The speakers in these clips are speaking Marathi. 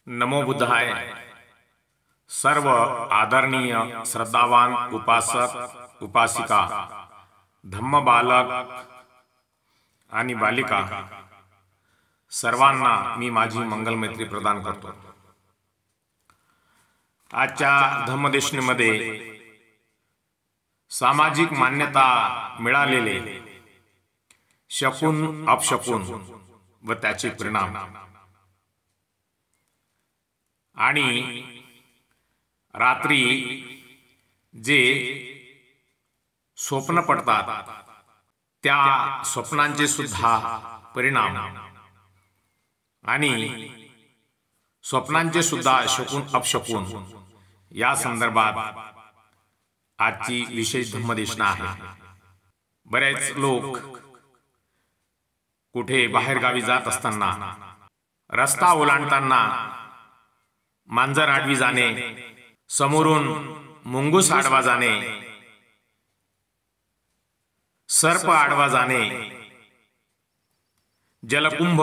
नमो बुद्धाय। सर्व आदरणीय श्रद्धावान उपासक उपासिका, धम्म बालक आणि बालिका सर्वांना मी माझी मंगलमैत्री प्रदान करतो। आजच्या धम्मदेशनीमध्ये सामाजिक मान्यता मिळालेले शकुन अपशकुन व त्याचे परिणाम आणि रात्री जे स्वप्न पडतात त्या स्वप्नांचे सुद्धा परिणाम आणि स्वप्नांचे सुद्धा शकुन अपशकुन या संदर्भात आजची विशेष धम्मदेशना आहे। बरेच लोक कुठे बाहेर गावी जात असताना रस्ता ओलांडताना मांजर आडवी जाणे, समोरून मुंगूस आडवा जाणे, सर्प आडवा जाणे, जलकुंभ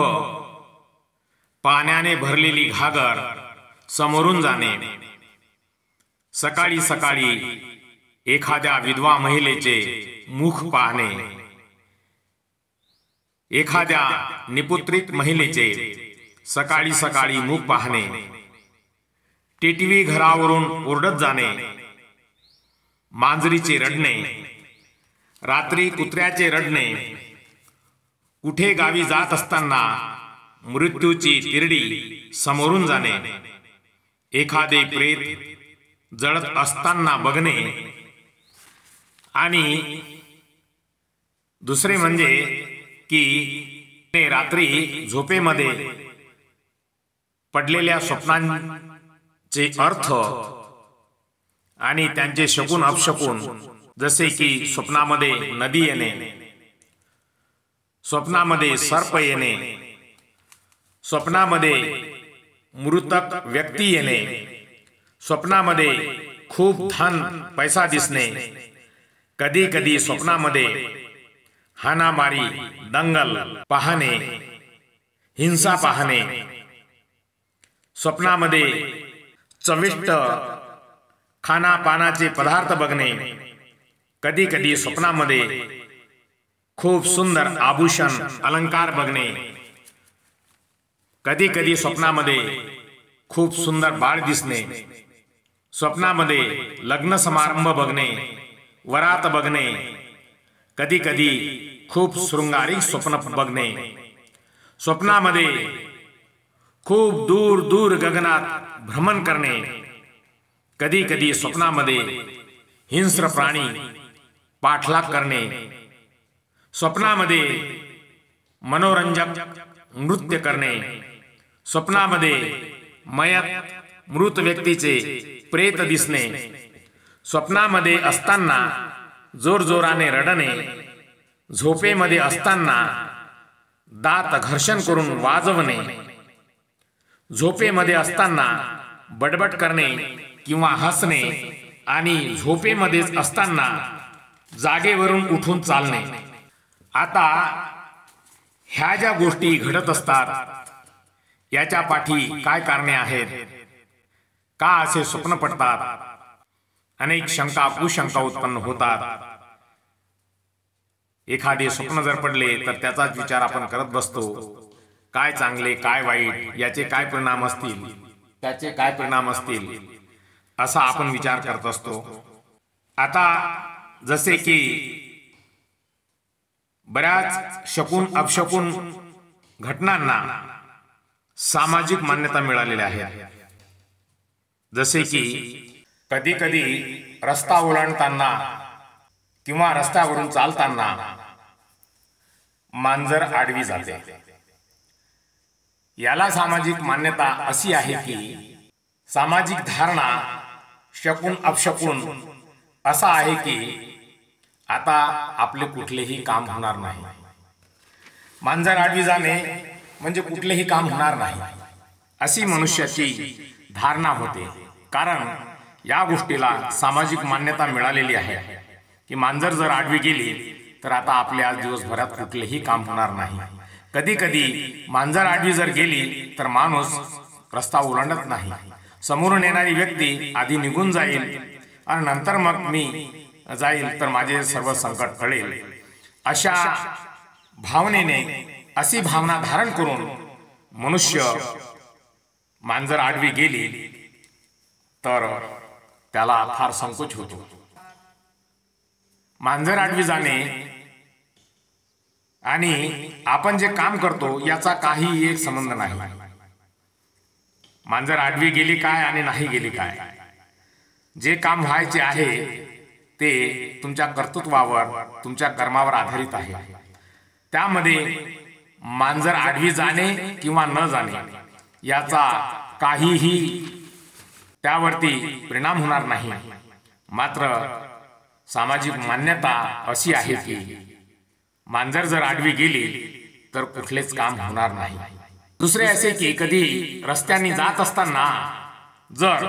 पाण्याने भरलेली घागर समोरून जाणे, सकाळी सकाळी एखाद्या विधवा महिलेचे मुख पाहणे, एखाद्या निपुत्रित महिलेचे सकाळी सकाळी मुख पाहणे, टिटवी घरावरून ओरडत जाणे, मांजरीचे रडणे, रात्री कुत्र्याचे रडणे, कुठे गावी जात असताना मृत्यूची तिरडी समोरून जाणे, एखादे प्रेत जळत असताना बघणे आणि दुसरे म्हणजे की रात्री झोपेमध्ये पडलेल्या स्वप्नांचे अर्थ आणि त्यांचे शकुन अपशकुन, जसे की स्वप्नामध्ये नदी येणे, स्वप्नामध्ये सर्प येणे, स्वप्नामध्ये मृतक व्यक्ती येणे, स्वप्नामध्ये खूप धन पैसा दिसणे, कधी कधी स्वप्नामध्ये हाणामारी दंगल पाहणे, हिंसा पाहणे, स्वप्नामध्ये चविष्ट खानापानाचे पदार्थ बघणे, कधी कधी स्वप्नामध्ये खूप सुंदर आभूषण अलंकार बघणे, कधी कधी स्वप्नामध्ये खूप सुंदर बाळ दिसणे, स्वप्नामध्ये लग्न समारंभ बघणे, वरात बघणे, कधी कधी खूप शृंगारिक स्वप्न बघणे, स्वप्नामध्ये खूप दूर दूर गगनात भ्रमण करणे, कधी कधी स्वप्नामध्ये हिंस्र प्राणी पाठलाग करणे, स्वप्नामध्ये मनोरंजक नृत्य करणे, स्वप्नामध्ये मयत मृत व्यक्तीचे प्रेत दिसणे, स्वप्नामध्ये असताना जोरजोराने रडणे, झोपेमध्ये असताना दात घर्षण करून वाजवणे, झोपेमध्ये असताना बडबड करणे किंवा हसणे आणि झोपेमध्येच असताना जागेवरून उठून चालणे। आता ह्या ज्या गोष्टी घडत असतात याच्या पाठी काय कारणे आहेत, का असे स्वप्न पडतात, अनेक शंका कुशंका उत्पन्न होतात। एखादे स्वप्न जर पडले तर त्याचाच विचार आपण करत बसतो, काय चांगले काय वाईट, याचे काय परिणाम असतील, त्याचे काय परिणाम असतील, असा आपण विचार करत असतो। आता जसे की बऱ्याच शकुन अपशकुन घटनांना सामाजिक मान्यता मिळालेल्या आहे। जसे की कधी कधी रस्ता ओलांडताना किंवा रस्त्यावरून चालताना मांजर आडवी जाते। याला सामाजिक मान्यता अशी आहे की सामाजिक धारणा शकुन अपशकुन असा आहे की आता आपले कुठलेही काम होणार नाही। मांजर आडवी जाणे म्हणजे कुठलेही काम होणार नाही अशी मनुष्याची धारणा होते, कारण या गोष्टीला सामाजिक मान्यता मिळालेली आहे की मांजर जर आडवी गेली तर आता आपल्या आज दिवसभरात कुठलेही काम होणार नाही। कधी कधी मांजर आडवी जर गेली तर माणूस प्रस्ताव ओलांडत नाही. समोरून येणारी व्यक्ती आधी निघून जाईल आणि नंतर मग मी जाईल तर माझे सर्व संकट टळेल, अशा भावनेने, अशी भावना धारण करून मनुष्य मांजर आडवी गेली तर त्याला फार संकोच होतो. मांजर आडवी जाणे आणि आपण जे काम करतो याचा काही एक संबंध नाही. मांजर आडवी गेली काय आणि नाही गेली काय, जे काम व्हायचे आहे ते तुमच्या कर्तृत्वावर, तुमच्या कर्मावर आधारित आहे. त्यामध्ये मांजर आडवी जाणे किंवा न जाणे याचा काहीही त्यावरती परिणाम होणार नाही. मात्र सामाजिक मान्यता अशी आहे की मांजर जर आडवी गेली तर कुठलेच काम होणार नाही. दुसरे असे की कधी रस्त्याने जात असताना जर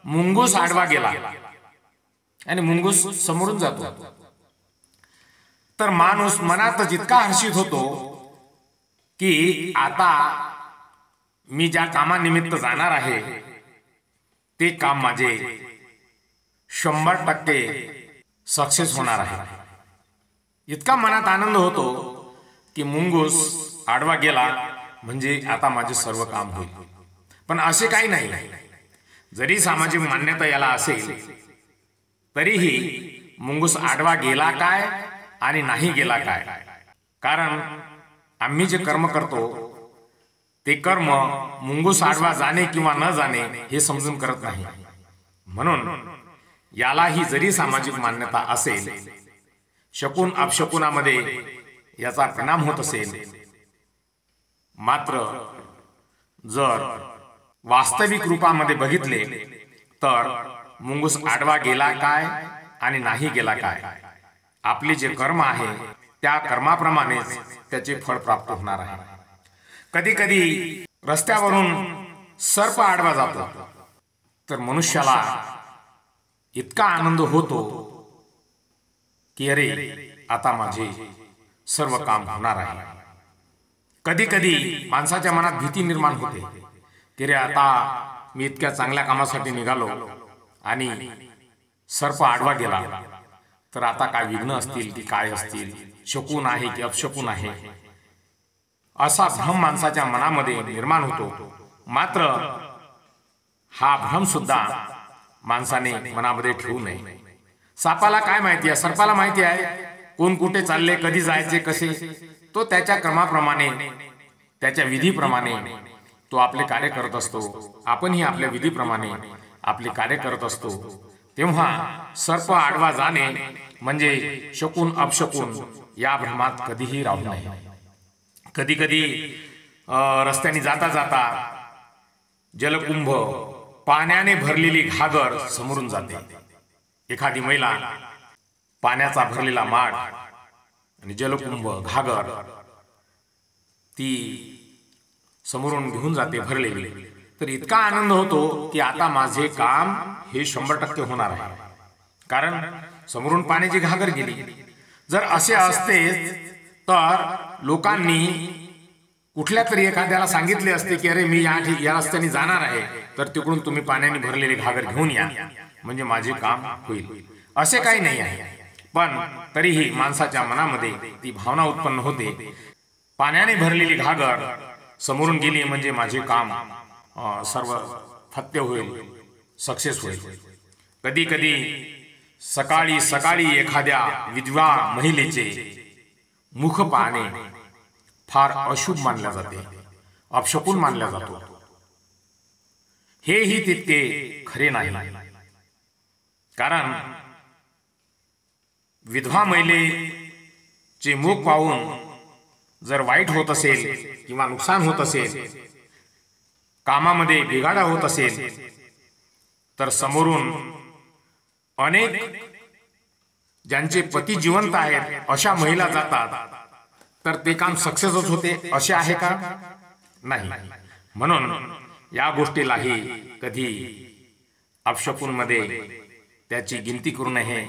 मुंगूस आडवा गेला आणि मुंगूस समोरून जातो तर माणूस मनात इतका हर्षित होतो की आता मी ज्या कामानिमित्त जाणार आहे ते काम माझे 100% सक्सेस होणार आहे. इतका मनात आनंद होतो की मुंगूस आडवा गेला म्हणजे आता माझे सर्व काम होईल. पण असे काही नाही. जरी सामाजिक मान्यता याला असेल तरीही मुंगूस आडवा गेला काय आणि नाही गेला काय, कारण आम्ही जे कर्म करतो ते कर्म मुंगूस आडवा जाणे किंवा न जाणे हे समजून करत नाही. म्हणून यालाही जरी सामाजिक मान्यता असेल, शकुन अपशकुनामध्ये याचा परिणाम होत असेल, मात्र जर वास्तविक रूपामध्ये बघितले तर मुंगूस आडवा गेला काय आणि नाही गेला काय, आपले जे कर्म आहे त्या कर्माप्रमाणेच त्याचे फळ प्राप्त होणार आहे. कधी कधी रस्त्यावरून सर्प आडवा जातो तर मनुष्याला इतका आनंद होतो की अरे आता माझे सर्व काम होणार आहे. कधी कधी माणसाच्या मनात भीती निर्माण होते की रे आता मी इतक्या चांगल्या कामासाठी निघालो आणि सर्प आडवा गेला तर आता काय विघ्न असतील की काय असतील, शकुन आहे की अपशकुन आहे, असा भ्रम माणसाच्या मनामध्ये निर्माण होतो. मात्र हा भ्रम सुद्धा माणसाने मनामध्ये ठेवू नये. सापाला काय माहिती आहे, सर्पाला माहिती आहे कोण कुठे चालले, कधी जायचे, कसे. तो त्याच्या क्रमाप्रमाणे, त्याच्या विधीप्रमाणे तो आपले कार्य करत असतो. आपणही आपल्या विधीप्रमाणे आपले कार्य करत असतो. तेव्हा सर्प आडवा जाणे म्हणजे शकुन अपशकुन या भ्रमात कधीही राहू नये. कधी कधी रस्त्याने जाता जाता जलकुंभ, पाण्याने भरलेली घागर समोरून जाते. एखादी महिला पाण्याचा भरलेला माठ आणि जलकुंभ, घागर ती समोरून घेऊन जाते भरलेली, तर इतका आनंद होतो की आता माझे काम हे 100% होणार आहे, कारण समोरून पाण्याची घागर गेली. जर असे असते तर लोकांनी कुठल्या तरी एखाद्याला सांगितले असते की अरे मी या रस्त्याने जाणार आहे तर तिकडून तुम्ही पाण्याने भरलेली घागर घेऊन या म्हणजे माझे काम होईल. असे काही नाही आहे. पण तरीही माणसाच्या मनामध्ये ती भावना उत्पन्न होते, पाण्याने भरलेली घागर समोरून गेली म्हणजे माझे काम सर्व फत्य होईल, सक्सेस होईल. कधी कधी सकाळी सकाळी एखाद्या विधवा महिलेचे मुख पाहणे फार अशुभ मानले जाते, अपशकुन मानला जातो. हेही तितके खरे नाही. कारण विधवा महिलेचे मुख पाहून जर वाईट होत असेल किंवा नुकसान होत असेल, कामामध्ये बिघाडा होत असेल, तर समोरून अनेक ज्यांचे पती जिवंत आहेत अशा महिला जातात तर ते काम सक्सेसच होते असे आहे का? नाही. म्हणून या गोष्टीलाही कधी अपशकुन मध्ये त्याची गिनती करू नये.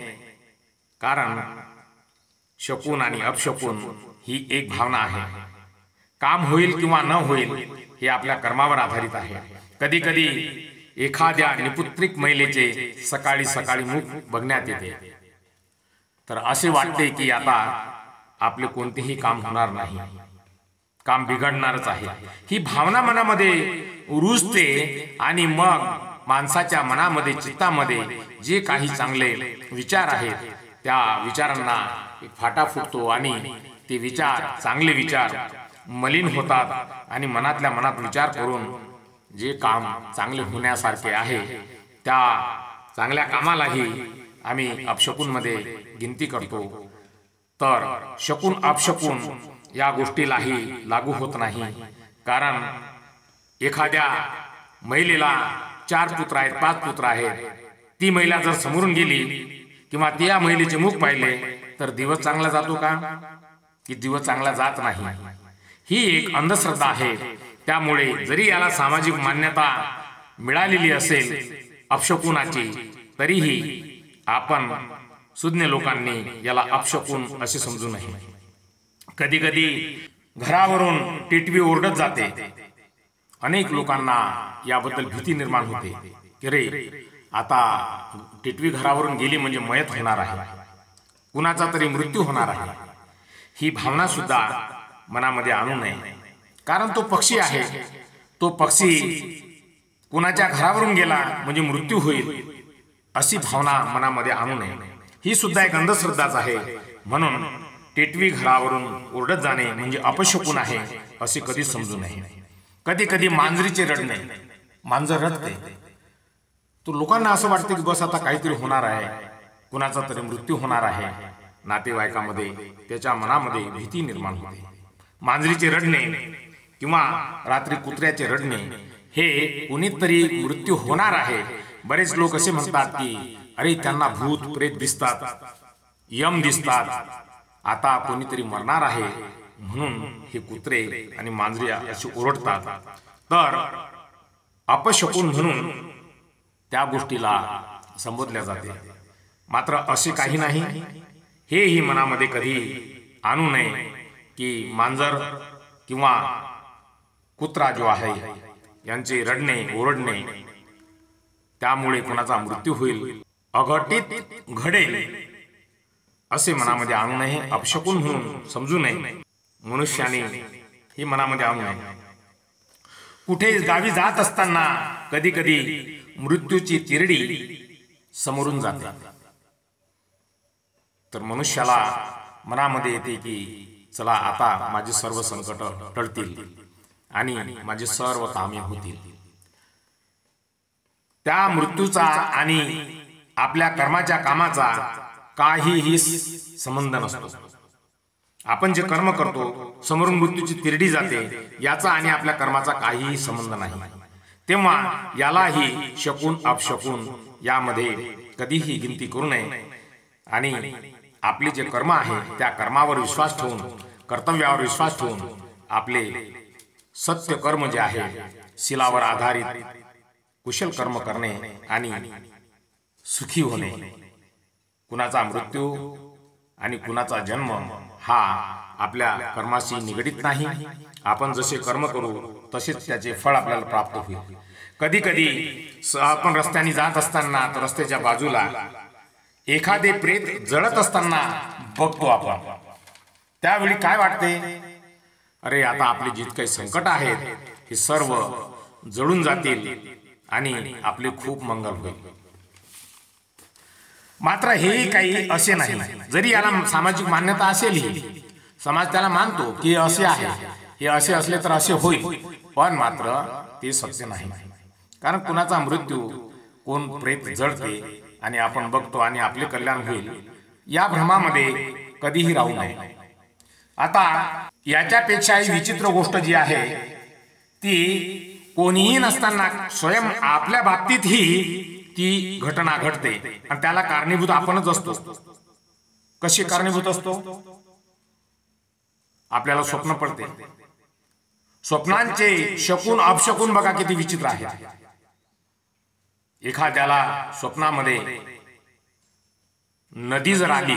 कारण शकुन आणि अपशकुन ही एक भावना आहे. काम होईल किंवा न होईल हे आपल्या कर्मावर आधारित आहे. कधी कधी एखाद्या निपुत्रिक महिलेचे सकाळी सकाळी मुख बघण्यात येते तर असे वाटते की आता आपले कोणतेही काम होणार नाही, काम बिघडणारच आहे. ही भावना मनामध्ये रुजते आणि मग माणसाच्या मनामध्ये चित्तामध्ये जे काही चांगले विचार आहेत त्या विचारांना फाटा फुटतो आणि ते विचार, चांगले विचार मलिन होतात आणि मनातल्या मनात विचार करून जे काम चांगले होण्यासारखे आहे त्या चांगल्या कामालाही आम्ही अपशकुनमध्ये गिनती करतो. तर शकून अपशकुन या गोष्टीलाही लागू होत नाही. कारण एखाद्या महिलेला 4 पुत्र आहेत, 5 पुत्र आहेत, ती महिला जर समोरून गेली किंवा त्या महिलेचे मुख पाहिले तर दिवस चांगला जातो का? की दिवस चांगला जात नाही. ही एक अंधश्रद्धा आहे. त्यामुळे जरी याला सामाजिक मान्यता मिळालेली असेल अपशकुनाची, तरीही आपण सुज्ञ लोकांनी याला अपशकुन असे समजू नये. कधी कधी घरावरून टिटवी ओरडत जाते. अनेक लोकांना याबद्दल भीती निर्माण होते की रे आता टिटवी घरावरून गेली म्हणजे मयत होणार आहे, कुणाचा तरी मृत्यू होणार आहे. ही भावना सुद्धा मनामध्ये आणू नये. कारण तो पक्षी आहे, तो पक्षी कुणाच्या घरावरून गेला म्हणजे मृत्यू होईल अशी भावना मनामध्ये आणू नये. ही सुद्धा एक अंधश्रद्धाच आहे. म्हणून टिटवी घरावरून ओरडत जाणे म्हणजे अपशकुन आहे असे कधीच समजू नये. कधी कधी मांजरीचे रडणे, मांजर रडते तो लोकांना असं वाटते की बस आता काहीतरी होणार आहे, कुणाचा तरी मृत्यू होणार आहे. नातेवाईकामध्ये त्याच्या मनामध्ये भीती निर्माण होते. मांजरीचे रडणे किंवा रात्री कुत्र्याचे रडणे हे कुणीतरी मृत्यू होणार आहे. बरेच लोक असे म्हणतात की अरे त्यांना भूत प्रेत दिसतात, यम दिसतात, आता कोणीतरी मरणार आहे म्हणून हे कुत्रे आणि मांजरी असे ओरडतात. तर अपशकुन म्हणून त्या गोष्टीला संबोधल्या जाते. मात्र असे काही नाही. हेही मनामध्ये कधी आणू नये की मांजर किंवा कुत्रा जो आहे यांचे रडणे ओरडणे त्यामुळे कोणाचा मृत्यू होईल, अघटित घडेल असे मनामध्ये आणू नये. अपशकुन म्हणून समजू नये. मनुष्याने ही मनामध्ये आणू नये. कुठे गावी जात असताना कधी कधी मृत्यूची तिरडी समोरून जाते तर मनुष्याला मनामध्ये येते की चला आता माझे सर्व संकट टळतील आणि माझे सर्व कामे होतील. त्या मृत्यूचा आणि आपल्या कर्माच्या कामाचा काहीही संबंध नसतो. आपण जे कर्म करतो समोरून मृत्यूची तिरडी जाते याचा आणि आपल्या कर्माचा काहीही संबंध नाही. तेव्हा यालाही शकून अपशकुन यामध्ये कधीही गिनती करू नये आणि आपले जे कर्म आहे त्या कर्मावर विश्वास ठेवून, कर्तव्यावर विश्वास ठेवून आपले सत्य कर्म जे आहे शिलावर आधारित कुशल कर्म करणे आणि सुखी होणे. कुणाचा मृत्यू आणि कुणाचा जन्म हा आपल्या कर्माशी निगडित नाही. आपण जसे कर्म करू तसेच त्याचे फळ आपल्याला प्राप्त होईल. कधी कधी आपण रस्त्याने जात असताना तर रस्त्याच्या बाजूला एखादे प्रेत जळत असताना बघतो आपण. त्यावेळी काय वाटते, अरे आता आपले जितके काही संकट आहेत हे सर्व जळून जातील आणि आपले खूप मंगल होईल. मात्र हे काही असे नाही. जरी याला सामाजिक मान्यता असेल, समाज त्याला मानतो की असे आहे, हे असे असले तर असे होईल, पण मात्र ते सत्य नाही. कारण कुणाचा मृत्यू, कोण प्रेत जळते आणि आपण बघतो आणि आपले कल्याण होईल या भ्रमामध्ये कधीही राहू नये. आता याच्यापेक्षाही विचित्र गोष्ट जी आहे ती कोणीही नसताना स्वयं आपल्या बाबतीतही ती घटना घडते आणि त्याला कारणीभूत आपणच असतो. कशी कारणीभूत असतो? आपल्याला स्वप्न पडते. स्वप्नांचे शकून अपशकुन बघा किती विचित्र आहे. एखाद्याला स्वप्नामध्ये नदी जर आली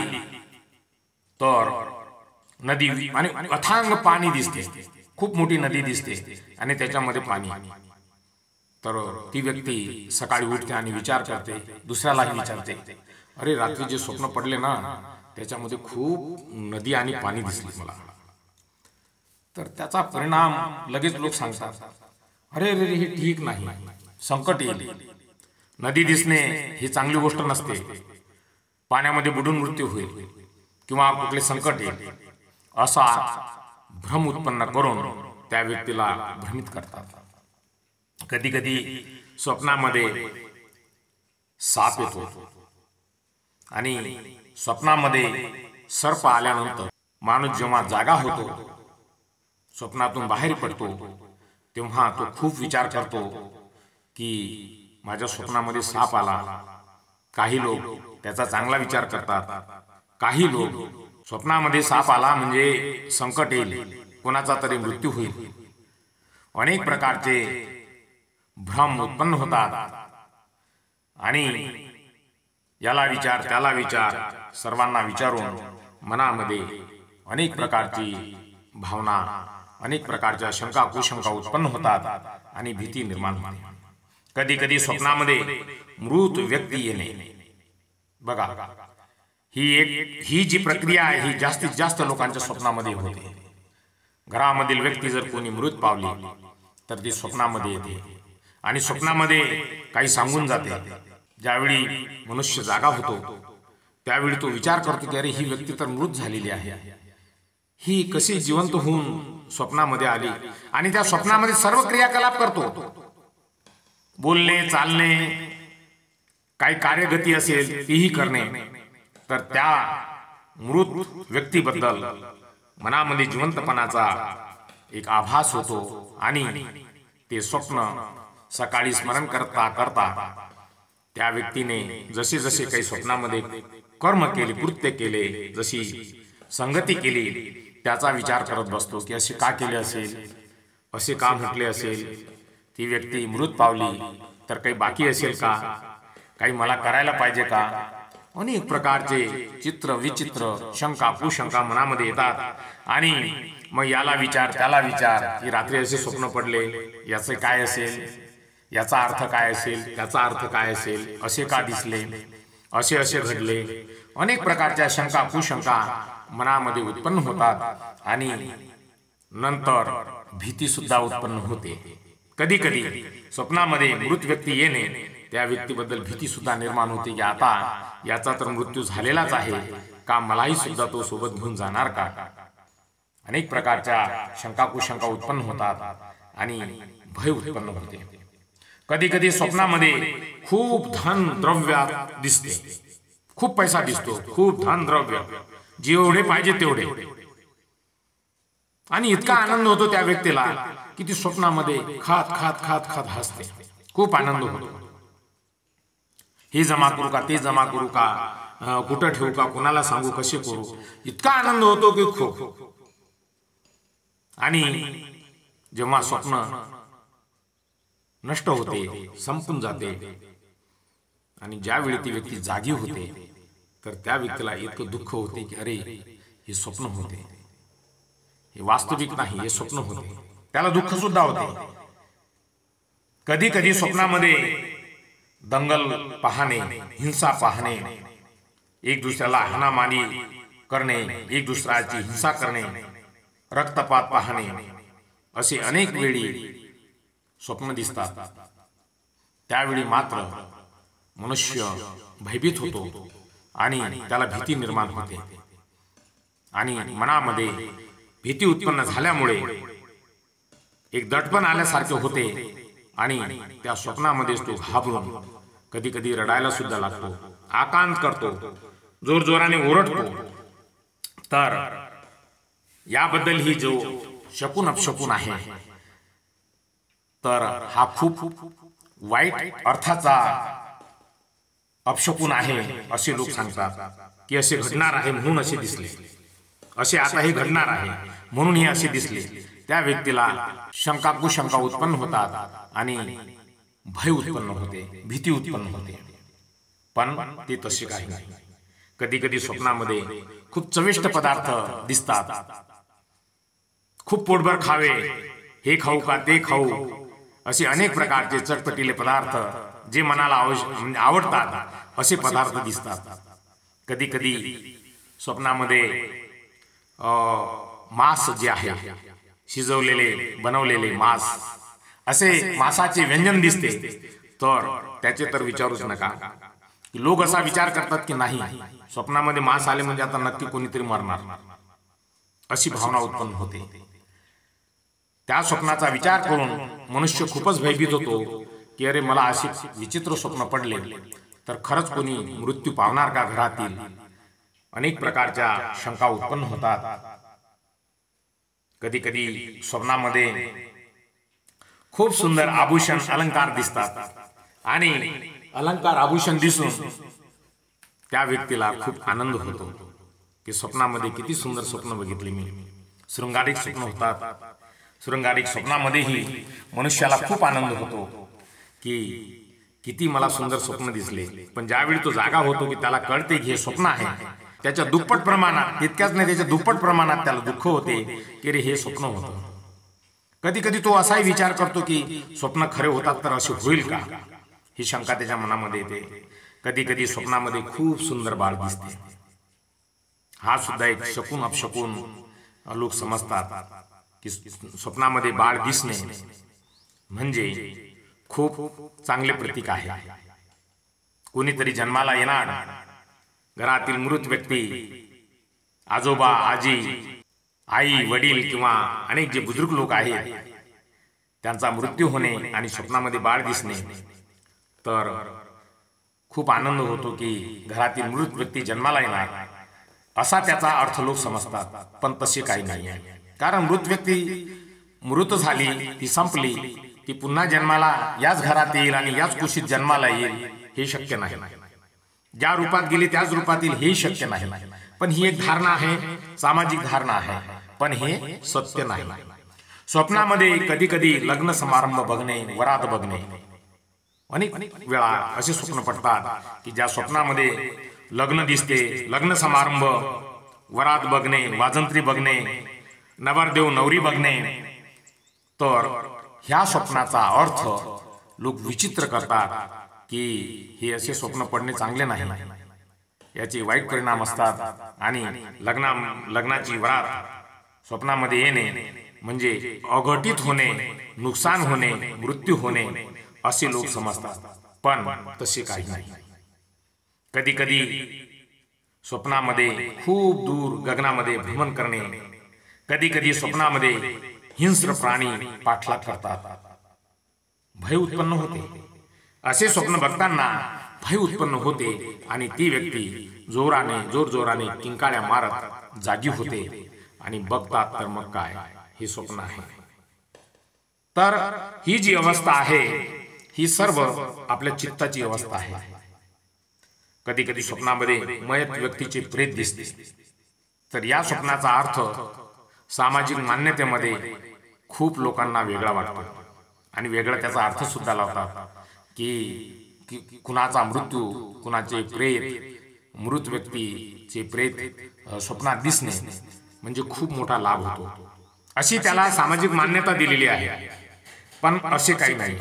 तर नदी आणि अथांग पाणी दिसते खूप मोठी नदी दिसते आणि त्याच्यामध्ये पाणी. तर ती व्यक्ती सकाळी उठते आणि विचार करते, दुसऱ्यालाही विचारते, अरे रात्री जे स्वप्न पडले ना त्याच्यामध्ये खूप नदी आणि पाणी दिसले मला. तर त्याचा परिणाम लगेच लोक सांगतात, अरे रे हे ठीक नाही, संकट येईल. नदी दिसणे ही चांगली गोष्ट नसते, पाण्यामध्ये बुडून मृत्यू होईल किंवा कुठले संकट येईल असा भ्रम उत्पन्न करून त्या व्यक्तीला भ्रमित करतात. कधी कधी स्वप्नामध्ये साप येतो आणि स्वप्नामध्ये सर्प आल्यानंतर माणूस जेव्हा जागा होतो, स्वप्नातून बाहेर पडतो, तेव्हा तो खूप विचार करतो की माझ्या स्वप्नामध्ये साप आला. काही लोक त्याचा चांगला विचार करतात, काही लोक स्वप्नामध्ये साप आला म्हणजे संकट येईल, कोणाचा तरी मृत्यू होईल. अनेक प्रकारचे भ्रम उत्पन्न होतात आणि याला विचार त्याला विचार सर्वांना विचारून मनामध्ये अनेक प्रकारची भावना, अनेक प्रकारच्या शंका कुशंका उत्पन्न होतात आणि भीती निर्माण होते. कधी कधी स्वप्नामध्ये मृत व्यक्ती येणे, बघा ही जी प्रक्रिया आहे ही जास्तीत जास्त लोकांच्या स्वप्नामध्ये होते. घरामधील व्यक्ती जर कोणी मृत पावली तर ती स्वप्नामध्ये येते आणि स्वप्नामध्ये काही सांगून जाते. ज्यावेळी मनुष्य जागा होतो त्यावेळी तो विचार करतो की अरे ही व्यक्ती तर मृत झालेली आहे, ही कशी जिवंत होऊन स्वप्नामध्ये आली. आणि त्या स्वप्नामध्ये सर्व क्रियाकलाप करतो, बोलणे चालणे, काही कार्यगती असेल तीही करणे. तर त्या मृत व्यक्तीबद्दल मनामध्ये जिवंतपणाचा एक आभास होतो आणि ते स्वप्न सकाळी स्मरण करता करता त्या व्यक्तीने जसे जसे काही स्वप्नामध्ये कर्म केले, कृत्य केले, जशी संगती केली त्याचा विचार करत बसतो की असे का केले असेल, असे का म्हटले असेल, ती व्यक्ती मृत पावली तर काही बाकी असेल का, काही मला करायला पाहिजे का. अनेक प्रकारचे चित्र विचित्र शंका कुशंका मनामध्ये येतात आणि मग याला विचार त्याला विचार की रात्री असे स्वप्न पडले, याचे काय असेल, याचा अर्थ काय असेल, त्याचा अर्थ काय असेल, असे का दिसले, असे असे घडले. अनेक प्रकारच्या शंका कुशंका मनामध्ये उत्पन्न होतात आणि नंतर भीती सुद्धा उत्पन्न होते. कधी कधी स्वप्नामध्ये मृत व्यक्ती येणे त्या व्यक्तीबद्दल भीती सुद्धा निर्माण होते की आता याचा तर मृत्यू झालेलाच आहे का, मलाही सुद्धा तो सोबत घेऊन जाणार का. अनेक प्रकारच्या शंका कुशंका उत्पन्न होतात आणि भय उत्पन्न होते. कधी कधी स्वप्नामध्ये खूप धन द्रव्य दिसते, खूप पैसा दिसतो, खूप धन द्रव्य, जेवढे पाहिजे तेवढे, आणि इतका आनंद होतो त्या व्यक्तीला की ती स्वप्नामध्ये खात खात खात खात हसते, खूप आनंद होतो. हे जमा करू का, ते जमा करू का, कुठं ठेवू का, कोणाला सांगू, कसे करू, इतका आनंद होतो की खूप. आणि जेव्हा स्वप्न नष्ट होते, संपून जाते आणि ज्यावेळी ती व्यक्ती जागी होते तर त्या व्यक्तीला इतकं दुःख होते की अरे हे स्वप्न होते, हे वास्तविक नाही, हे स्वप्न होते. त्याला दुःख सुद्धा होते. कधी कधी स्वप्नामध्ये दंगल पाहणे, हिंसा पाहणे, एक दुसऱ्याला हाणामारी करणे, एक दुसऱ्याची हिंसा करणे, रक्तपात पाहणे, असे अनेक वेळी स्वप्न दिसतात. त्यावेळी मात्र मनुष्य भयभीत होतो आणि त्याला भीती निर्माण होते आणि मनामध्ये भीती उत्पन्न झाल्यामुळे एक दडपण आल्यासारखे होते आणि त्या स्वप्नामध्येच तो घाबरून कधी कधी रडायला सुद्धा लागतो, आकांत करतो, जोरजोराने ओरडतो. तर याबद्दल ही जो शकुन अपशकुन आहे तर हा खूप वाईट अर्थाचा अपशकुन आहे असे लोक सांगतात की असे घडणार आहे म्हणून असे दिसले, असे आता हे घडणार आहे म्हणून हे असे दिसले. त्या व्यक्तीला शंका कुशंका उत्पन्न होतात आणि भय उत्पन्न होते, भीती उत्पन्न होते. पण ते तसे काही नाही. कधी कधी स्वप्नामध्ये खूप चविष्ट पदार्थ दिसतात, खूप पोटभर खावे, हे खाऊ का ते खाऊ, असे अनेक प्रकारचे चटपटीले पदार्थ जे मनाला आवडतात असे पदार्थ दिसतात. कधी कधी स्वप्नामध्ये मांस जे आहे, शिजवलेले बनवलेले मांस, असे मांसाचे व्यंजन दिसते, तर त्याचे तर विचारूच नका. लोक असा विचार करतात की नाही, स्वप्नामध्ये मांस आले म्हणजे आता नक्की कोणीतरी मरणार, अशी भावना उत्पन्न होते. त्या स्वप्नाचा विचार करून मनुष्य खूपच भयभीत होतो की अरे मला असे विचित्र स्वप्न पडले तर खरंच कोणी मृत्यू पावणार का घरातील. अनेक प्रकारच्या शंका उत्पन्न होतात. कधी कधी स्वप्नामध्ये खूप सुंदर आभूषण अलंकार दिसतात आणि अलंकार आभूषण दिसून त्या व्यक्तीला खूप आनंद होतो की स्वप्नामध्ये किती सुंदर स्वप्न बघितले मी. शृंगारिक स्वप्न होतात. शृंगारिक स्वप्नामध्येही मनुष्याला खूप आनंद होतो की किती मला सुंदर स्वप्न दिसले. पण ज्यावेळी तो जागा होतो की त्याला कळते की हे स्वप्न आहे, त्याच्या दुप्पट प्रमाणात, तितक्याच नाही त्याच्या दुप्पट प्रमाणात त्याला दुःख होते की रे हे स्वप्न होतं. कधी कधी तो असाही विचार करतो की स्वप्न खरे होतात तर असे होईल का, ही शंका त्याच्या मनामध्ये येते. कधी कधी स्वप्नामध्ये खूप सुंदर बाळ दिसते. हा सुद्धा एक शकून अपशकून लोक समजतात की स्वप्नामध्ये बाळ दिसणे म्हणजे खूप चांगले प्रतीक आहे. कोणीतरी जन्माला येणार, घरातील मृत व्यक्ती, आजोबा, आजी, आई, वडील किंवा अनेक जे बुजुर्ग लोक आहेत त्यांचा मृत्यू होणे आणि स्वप्नामध्ये बाळ दिसणे, तर खूप आनंद होतो की घरातील मृत व्यक्ती जन्माला येणार, असा त्याचा अर्थ लोक समजतात. पण तसे काही नाही आहे. कारण मृत व्यक्ती मृत झाली, ती संपली, ती पुन्हा जन्माला याच घरात येईल आणि याच कुशीत जन्माला येईल हे शक्य नाही. ज्या रूपात गेली त्याच रूपात येईल हे शक्य नाही. पण ही एक धारणा आहे, सामाजिक धारणा आहे, पण हे सत्य नाही. स्वप्नामध्ये कधी कधी लग्न समारंभ बघणे, वरात बघणे, अनेक वेळा असे स्वप्न पडतात की ज्या स्वप्नामध्ये लग्न दिसते, लग्न समारंभ, वरात बघणे, वाजंत्री बघणे, नवरदेव नवरी बघणे, तर ह्या स्वप्नाचा अर्थ लोक विचित्र करतात की हे असे स्वप्न पडणे चांगले नाही, याचे वाईट परिणाम असतात. आणि लग्नाची वरात स्वप्नामध्ये येणे म्हणजे अघटित होणे, नुकसान होणे, मृत्यू होणे असे लोक समजतात. पण तसे काही नाही. कधी कधी स्वप्नामध्ये खूप दूर गगनामध्ये भ्रमण करणे, कधी कधी स्वप्नामध्ये हिंस्र प्राणी पाठलाग करतात, भय उत्पन्न होते. असे स्वप्न बघताना भय उत्पन्न होते आणि ती व्यक्ती जोराने किंकाळ्या मारत जागी होते आणि बघतात तर मग काय, हे स्वप्न आहे. तर ही जी अवस्था आहे ही सर्व आपल्या चित्ताची अवस्था आहे. कधी कधी स्वप्नामध्ये मयत व्यक्तीचे प्रेत दिसते, तर या स्वप्नाचा अर्थ सामाजिक मान्यतेमध्ये खूप लोकांना वेगळा वाटतो आणि वेगळा त्याचा अर्थ सुद्धा लावतात की कुणाचा मृत्यू, कुणाचे प्रेत, मृत व्यक्तीचे प्रेत स्वप्नात दिसणे म्हणजे खूप मोठा लाभ होतो, अशी त्याला सामाजिक मान्यता दिलेली आहे. पण असे काही नाही.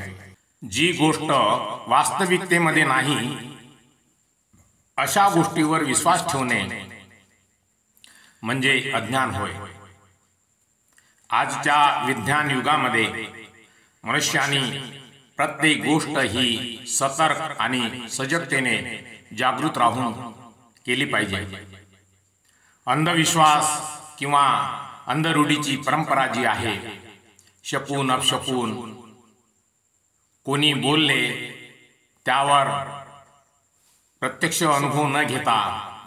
जी गोष्ट वास्तविकतेमध्ये नाही अशा गोष्टीवर विश्वास ठेवणे म्हणजे अज्ञान होय. आजच्या विज्ञान युगामध्ये मनुष्याने प्रत्येक गोष्ट ही सतर्क आणि सजगतेने जागृत राहून केली पाहिजे. अंधविश्वास किंवा अंधरूढीची परंपरा जी आहे, शकून अपशकून कोणी बोलले त्यावर प्रत्यक्ष अनुभव न घेता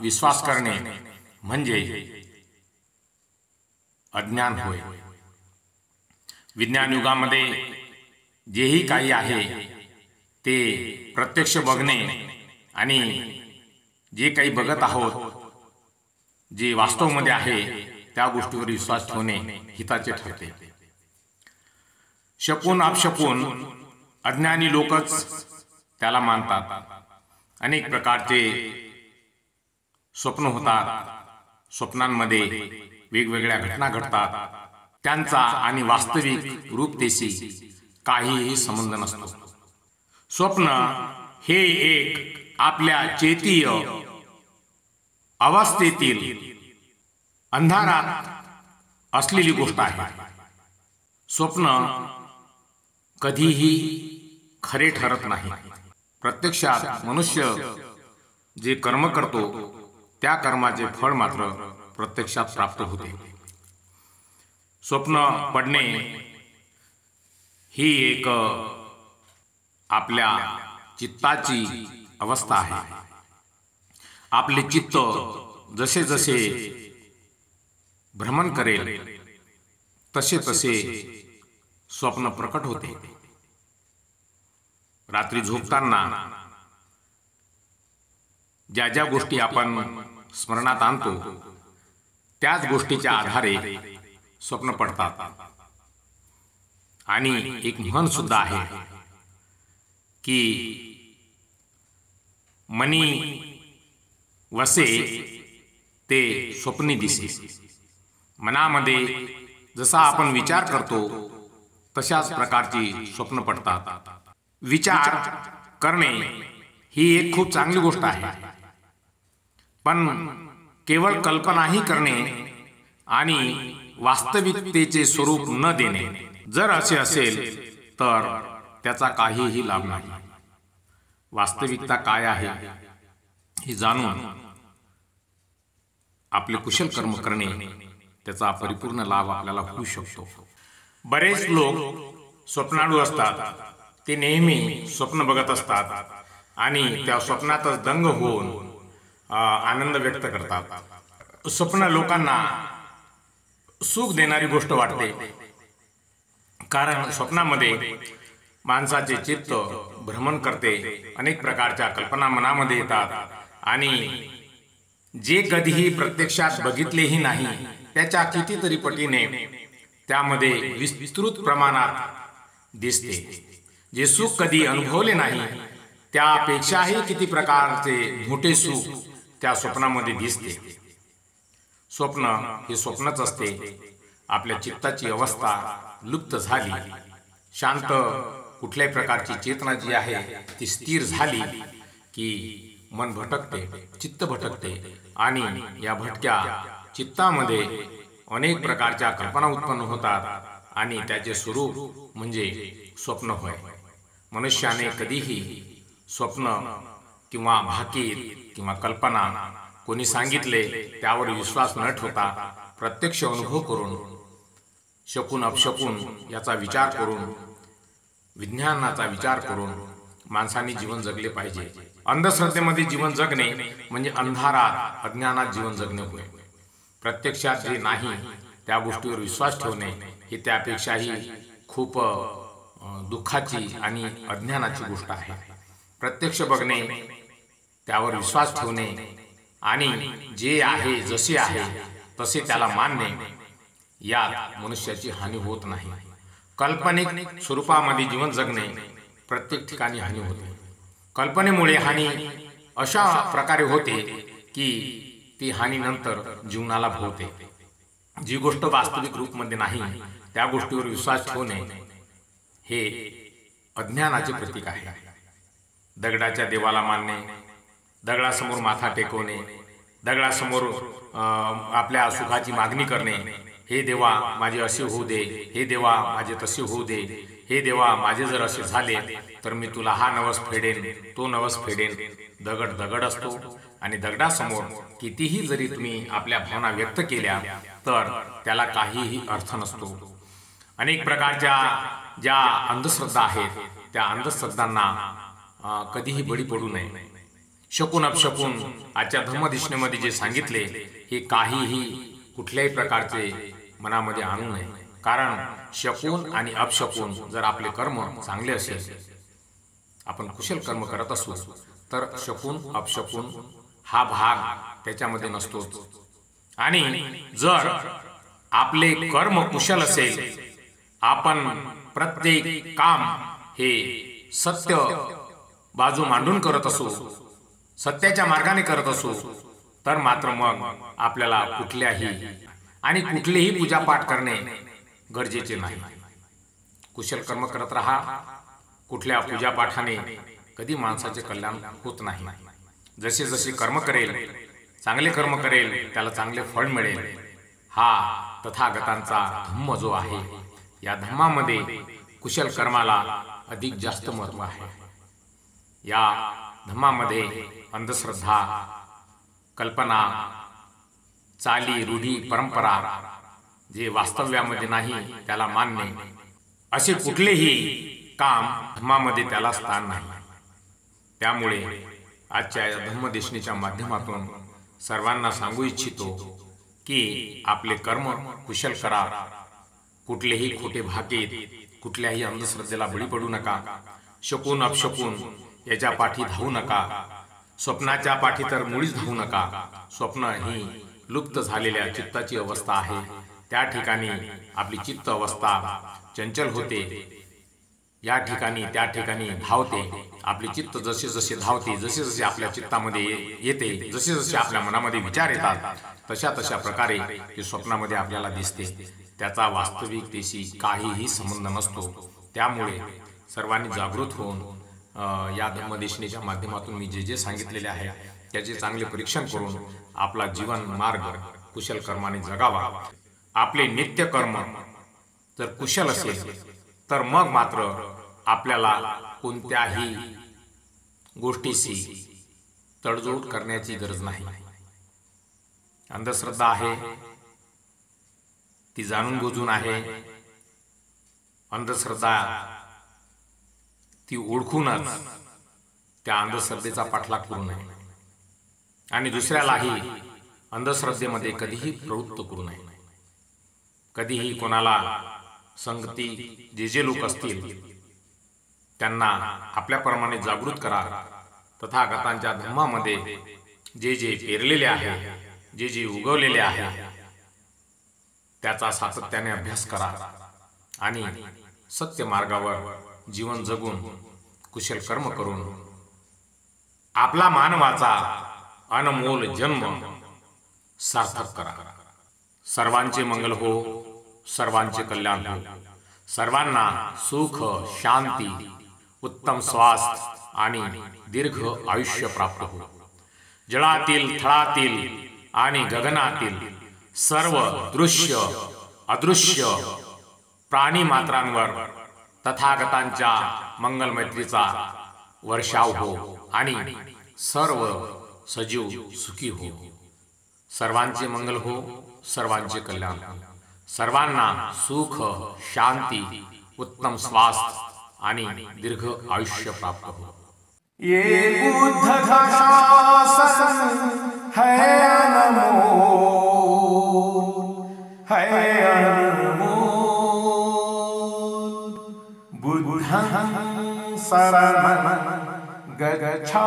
विश्वास करणे म्हणजे अज्ञान होय. विज्ञान युगामध्ये जेही काही आहे ते प्रत्यक्ष बघणे आणि जे काही बघत आहोत, जे वास्तवमध्ये आहे त्या गोष्टीवर विश्वास ठेवणे हिताचे ठरते. शकून अपशकून अज्ञानी लोकच त्याला मानतात. अनेक प्रकारचे स्वप्न होतात, स्वप्नांमध्ये वेगवेगळ्या घटना घडतात, त्यांचा आणि वास्तविक रूपतेशी काहीही संबंध नसतो. स्वप्न हे एक आपल्या चेतीय अवस्थेतील अंधारात असलेली गोष्ट आहे. स्वप्न कधीही खरे ठरत नाही. प्रत्यक्षात मनुष्य जे कर्म करतो त्या कर्माचे फळ मात्र प्रत्यक्षात प्राप्त होते. स्वप्न पडणे ही एक आपल्या चित्ताची अवस्था आहे. आपले चित्त जसे जसे भ्रमण करेल तसे तसे स्वप्न प्रकट होते. रात्री झोपताना ज्या ज्या गोष्टी आपण स्मरणात आणतो त्याच गोष्टीच्या आधारे स्वप्न पडतात. आणि एक म्हण सुद्धा आहे की मनी वसे ते स्वप्नी दिसे. मनामध्ये जसा आपण विचार करतो तशाच प्रकारची स्वप्न पडतात. विचार करणे ही एक खूप चांगली गोष्ट आहे, पण केवळ कल्पनाही करणे आणि वास्तविकतेचे स्वरूप न देणे जर असे असेल तर त्याचा काहीही लाभ नाही. वास्तविकता काय आहे हे जाणून आपले कुशल कर्म करणे त्याचा परिपूर्ण लाभ आपल्याला होऊ शकतो. बरेच लोक स्वप्नाळू असतात. ते नेहमी स्वप्न बघत असतात आणि त्या स्वप्नातच दंग होऊन आनंद व्यक्त करतात. स्वप्न लोकांना सुख देणारी गोष्ट वाटते, कारण स्वप्नामध्ये माणसाचे चित्त भ्रमण करते. अनेक प्रकारच्या कल्पना मनामध्ये येतात आणि जे कधीही प्रत्यक्षात बघितलेही नाही त्याच्या कितीतरी पटीने त्यामध्ये विस्तृत प्रमाणात दिसते. जे सुख कधी अनुभवले नाही त्यापेक्षाही किती प्रकारचे मोठे सुख त्या स्वप्नामध्ये दिसते. स्वप्न हे स्वप्नच असते. आपल्या चित्ताची अवस्था लुप्त झाली, शांत कुठल्याही प्रकारची चेतना जी आहे ती स्थिर झाली की मन भटकते, चित्त भटकते आणि या भटक्या चित्तामध्ये अनेक प्रकारच्या कल्पना उत्पन्न होतात आणि त्याचे स्वरूप म्हणजे स्वप्न होय. मनुष्याने कधीही स्वप्न किंवा भाकीत किंवा कल्पना कोणी सांगितले त्यावर विश्वास न ठेवता प्रत्यक्ष अनुभव करून, शकून अपशकून याचा विचार करून, विज्ञानाचा विचार करून माणसाने जीवन जगले पाहिजे. अंधश्रद्धेमध्ये जीवन जगणे म्हणजे अंधारात अज्ञानात जीवन जगणे होय. प्रत्यक्षात जे नाही त्या गोष्टीवर विश्वास ठेवणे ही त्यापेक्षाही खूप दुःखाची आणि अज्ञानाची गोष्ट आहे. प्रत्यक्ष बघणे, त्यावर विश्वास ठेवणे आणि जे आहे जसे आहे तसे त्याला मानणे यात मनुष्याची हानी होत नाही. काल्पनिक स्वरूपामध्ये जीवन जगणे प्रत्येक ठिकाणी हानी होते. कल्पनेमुळे हानी अशा प्रकारे होते की ती हानी नंतर जीवनाला भोवते. जी गोष्ट वास्तविक रूपमध्ये नाही त्या गोष्टीवर विश्वास ठेवणे हे अज्ञानाचे प्रतीक आहे. दगडाच्या देवाला मानणे, दगडासमोर माथा टेकवणे, दगडासमोर आपल्या सुखाची मागणी करणे, हे देवा माझे असे होऊ दे, हे देवा माझे तसे होऊ दे, हे देवा माझे जर असे झाले तर मी तुला हा नवस फेडेन, तो नवस फेडेन. दगड दगड असतो आणि दगडासमोर कितीही जरी तुम्ही आपल्या भावना व्यक्त केल्या तर त्याला काहीही अर्थ नसतो. अनेक प्रकारच्या ज्या अंधश्रद्धा आहेत त्या अंधश्रद्धांना कधीही बळी पडू नये. शकून अपशकून आजच्या धर्मदिशनेमध्ये जे सांगितले हे काहीही कुठल्याही प्रकारचे मनामध्ये आणू नये. कारण शकून आणि अपशकून जर आपले कर्म चांगले असेल, आपण कुशल कर्म करत असू तर शकून अपशकून हा भाग त्याच्यामध्ये नसतोच. आणि जर आपले कर्म कुशल असेल, आपण प्रत्येक काम हे सत्य बाजू मांडून करत असू, सत्याच्या मार्गाने करत असू तर मात्र मग आपल्याला कुठल्याही आणि कुठलेही पूजापाठ करणे गरजेचे नाही. कुशल कर्म करत राहा. कुठल्या पूजापाठाने कधी माणसाचे कल्याण होत नाही. जसे जसे कर्म करेल, चांगले कर्म करेल, त्याला चांगले फळ मिळेल. हा तथागतांचा धम्म जो आहे, या धम्मामध्ये कुशल कर्माला अधिक जास्त महत्त्व आहे. या धम्मामध्ये अंधश्रद्धा, कल्पना, चाली, रूढी, परंपरा जे वास्तव्यामध्ये नाही त्याला मानणे, असे कुठलेही काम धम्मामध्ये त्याला स्थान नाही. त्यामुळे आजच्या या धम्मदेशनेच्या माध्यमातून सर्वांना सांगू इच्छितो की आपले कर्म कुशल करा. कुठलेही खोटे भाकेत, कुठल्याही अंधश्रद्धेला बळी पडू नका. शकून अपशकून याच्या पाठी धावू नका. स्वप्नाच्या पाठी तर मुळीच धावू नका. स्वप्न ही लुप्त झालेल्या चित्ताची अवस्था आहे. त्या ठिकाणी आपली चित्त अवस्था चंचल होते. या ठिकाणी त्या ठिकाणी धावते. आपली चित्त जसे जसे धावते, जसे जसे आपल्या चित्तामध्ये येते, जसे जसे आपल्या मनामध्ये विचार येतात, तशा तशा प्रकारे ते स्वप्नामध्ये आपल्याला दिसते. त्याचा वास्तविकतेशी काहीही संबंध नसतो. त्यामुळे सर्वांनी जागृत होऊन या धम्मदेशनेच्या माध्यमातून मी जे जे सांगितलेले आहे त्याचे चांगले परीक्षण करून आपला जीवन मार्ग कुशल कर्माने जगावा. आपले नित्य कर्म जर कुशल असेल तर मग मात्र आपल्याला कोणत्याही गोष्टीशी तडजोड करण्याची गरज नाही. अंधश्रद्धा आहे ती जाणून बुजून आहे. अंधश्रद्धा ती ओळखूनच त्या अंधश्रद्धेचा पाठलाग करू नये आणि दुसऱ्यालाही अंधश्रद्धेमध्ये कधीही प्रवृत्त करू नये. कधीही कोणाला संगती जे जे लोक असतील त्यांना आपल्याप्रमाणे जागृत करा. तथागतांच्या धम्मामध्ये जे जे पेरलेले आहे, जे जे उगवलेले आहे, त्याचा सातत्याने अभ्यास करा आणि सत्य मार्गावर जीवन जगून कुशल कर्म करून आपला मानवाचा अनमोल जन्म सार्थक करा. सर्वांचे मंगल हो, सर्वांचे कल्याण हो. सर्वांना सुख, शांती, उत्तम स्वास्थ्य आणि दीर्घ आयुष्य प्राप्त हो. जळातील, थळातील आणि गगनातील सर्व दृश्य अदृश्य प्राणी मात्रांवर तथागतांच्या मंगल मैत्रीचा वर्षाव हो आणि सर्व सजीव सुखी हो. सर्वांचे मंगल हो, सर्वांचे कल्याण हो. सर्वांना सुख, शांती, उत्तम स्वास्थ्य आणि दीर्घ आयुष्य प्राप्त हो. ये बुद्ध शासन है अनमोल, है अनमोल. बुद्धं शरणं गच्छामि.